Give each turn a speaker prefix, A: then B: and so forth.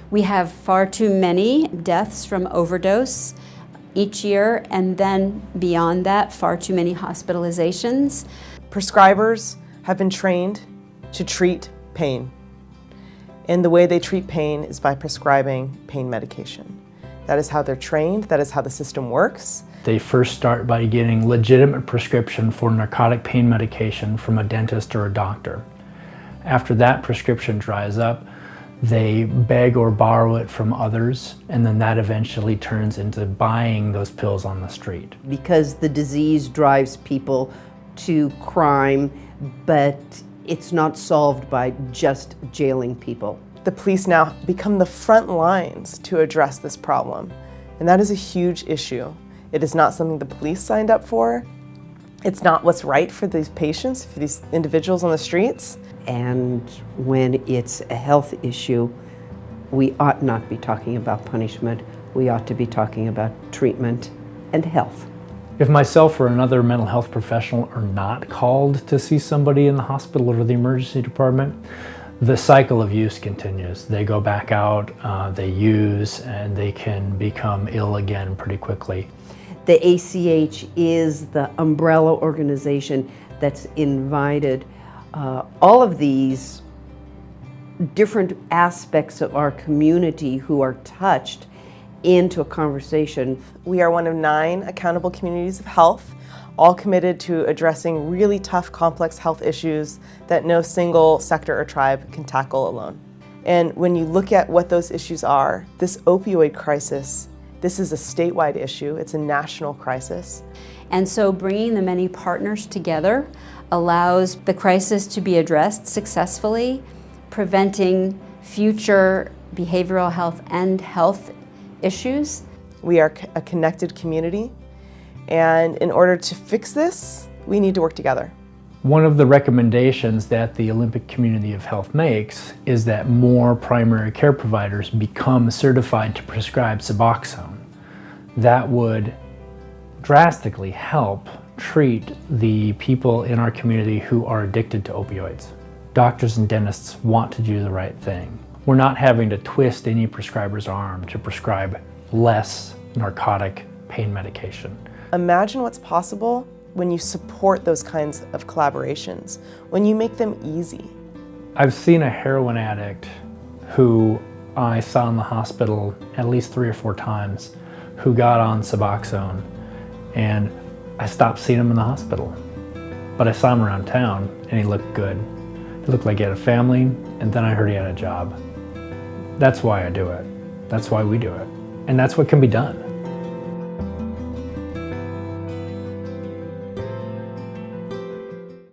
A: We have far too many deaths from overdose each year, and then beyond that, far too many hospitalizations.
B: Prescribers have been trained to treat pain, and the way they treat pain is by prescribing pain medication. That is how they're trained, that is how the system works.
C: They first start by getting legitimate prescription for narcotic pain medication from a dentist or a doctor. After that prescription dries up, they beg or borrow it from others, and then that eventually turns into buying those pills on the street.
D: Because the disease drives people to crime, but it's not solved by just jailing people.
B: The police now become the front lines to address this problem, and that is a huge issue. It is not something the police signed up for. It's not what's right for these patients, for these individuals on the streets.
D: And when it's a health issue, we ought not be talking about punishment. We ought to be talking about treatment and health.
C: If myself or another mental health professional are not called to see somebody in the hospital or the emergency department, the cycle of use continues. They go back out, they use, and they can become ill again pretty quickly.
D: The ACH is the umbrella organization that's invited all of these different aspects of our community who are touched into a conversation.
B: We are one of 9 accountable communities of health, all committed to addressing really tough, complex health issues that no single sector or tribe can tackle alone. And when you look at what those issues are, this opioid crisis, this is a statewide issue, it's a national crisis.
A: And so bringing the many partners together allows the crisis to be addressed successfully, preventing future behavioral health and health issues.
B: We are a connected community, and in order to fix this, we need to work together.
C: One of the recommendations that the Olympic Community of Health makes is that more primary care providers become certified to prescribe Suboxone. That would drastically help treat the people in our community who are addicted to opioids. Doctors and dentists want to do the right thing. We're not having to twist any prescriber's arm to prescribe less narcotic pain medication.
B: Imagine what's possible when you support those kinds of collaborations, when you make them easy.
C: I've seen a heroin addict who I saw in the hospital at least 3 or 4 times who got on Suboxone, and I stopped seeing him in the hospital. But I saw him around town and he looked good. He looked like he had a family, and then I heard he had a job. That's why I do it. That's why we do it. And that's what can be done.